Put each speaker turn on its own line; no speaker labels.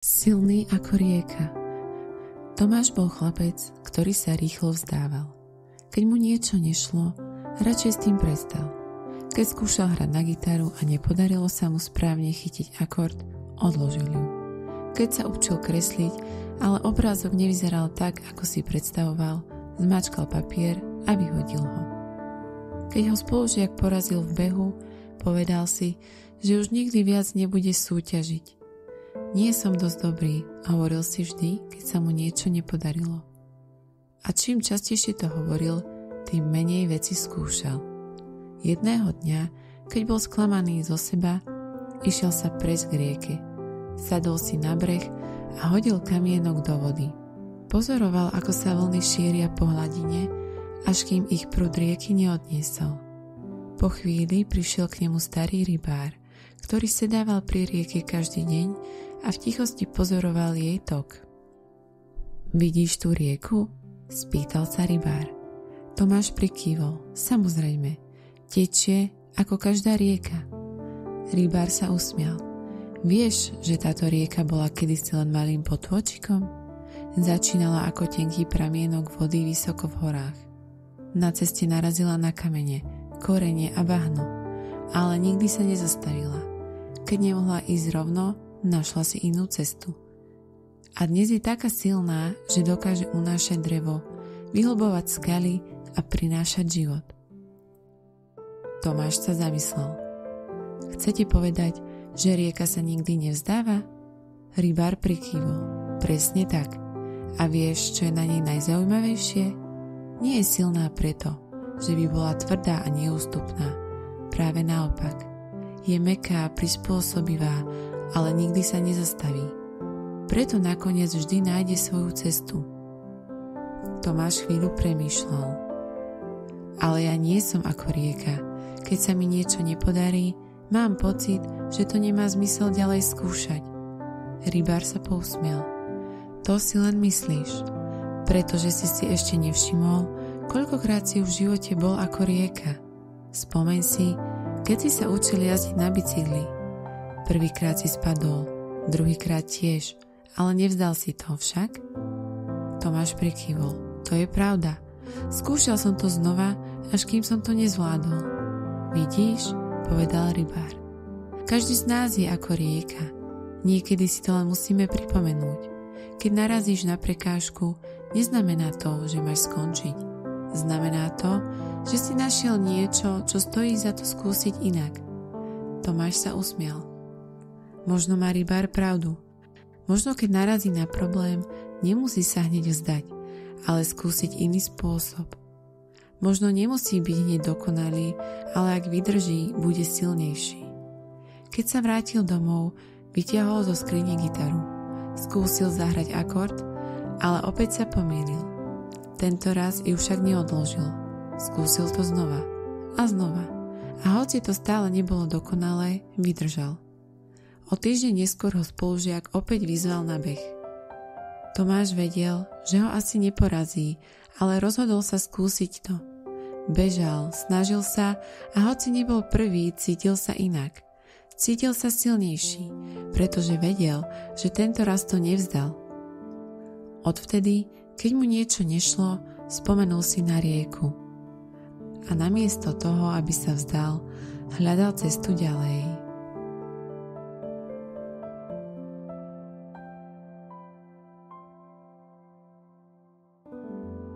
Silný ako rieka. Tomáš bol chlapec, ktorý sa rýchlo vzdával. Keď mu niečo nešlo, radšej s tým prestal. Keď skúšal hrať na gitaru a nepodarilo sa mu správne chytiť akord, odložil ju. Keď sa učil kresliť, ale obrázok nevyzeral tak, ako si predstavoval, zmačkal papier a vyhodil ho. Keď ho spolužiak porazil v behu, povedal si, že už nikdy viac nebude súťažiť. Nie som dosť dobrý, hovoril si vždy, keď sa mu niečo nepodarilo. A čím častejšie to hovoril, tým menej veci skúšal. Jedného dňa, keď bol sklamaný zo seba, išiel sa prejsť k rieke. Sadol si na breh a hodil kamienok do vody. Pozoroval, ako sa vlny šíria po hladine, až kým ich prúd rieky neodniesol. Po chvíli prišiel k nemu starý rybár, ktorý sedával pri rieke každý deň a v tichosti pozoroval jej tok. Vidíš tú rieku? Spýtal sa rybár. Tomáš prikývol. Samozrejme, tečie ako každá rieka. Rybár sa usmial. Vieš, že táto rieka bola kedysi len malým potôčikom? Začínala ako tenký pramienok vody vysoko v horách. Na ceste narazila na kamene, korene a bahno, ale nikdy sa nezastavila. Keď nemohla ísť rovno, našla si inú cestu. A dnes je taká silná, že dokáže unášať drevo, vyhlbovať skaly a prinášať život. Tomáš sa zamyslel. Chcete povedať, že rieka sa nikdy nevzdáva? Rybár prikývol. Presne tak. A vieš, čo je na nej najzaujímavejšie? Nie je silná preto, že by bola tvrdá a neústupná. Práve naopak. Je mäkká a prispôsobivá, ale nikdy sa nezastaví. Preto nakoniec vždy nájde svoju cestu. Tomáš chvíľu premýšľal. Ale ja nie som ako rieka. Keď sa mi niečo nepodarí, mám pocit, že to nemá zmysel ďalej skúšať. Rybár sa pousmiel. To si len myslíš, pretože si ešte nevšimol, koľkokrát si v živote bol ako rieka. Spomeň si, keď si sa učil jazdiť na bicykli. Prvýkrát si spadol, druhýkrát tiež, ale nevzdal si to však? Tomáš prikývol. To je pravda. Skúšal som to znova, až kým som to nezvládol. Vidíš? Povedal rybár. Každý z nás je ako rieka. Niekedy si to len musíme pripomenúť. Keď narazíš na prekážku, neznamená to, že máš skončiť. Znamená to, že si našiel niečo, čo stojí za to skúsiť inak. Tomáš sa usmial. Možno má rybár pravdu. Možno keď narazí na problém, nemusí sa hneď vzdať, ale skúsiť iný spôsob. Možno nemusí byť hneď dokonalý, ale ak vydrží, bude silnejší. Keď sa vrátil domov, vytiahol zo skrine gitaru. Skúsil zahrať akord, ale opäť sa pomýlil. Tento raz ju však neodložil. Skúsil to znova a znova. A hoci to stále nebolo dokonalé, vydržal. O týždeň neskôr ho spolužiak opäť vyzval na beh. Tomáš vedel, že ho asi neporazí, ale rozhodol sa skúsiť to. Bežal, snažil sa a hoci nebol prvý, cítil sa inak. Cítil sa silnejší, pretože vedel, že tento raz to nevzdal. Odvtedy, keď mu niečo nešlo, spomenul si na rieku. A namiesto toho, aby sa vzdal, hľadal cestu ďalej.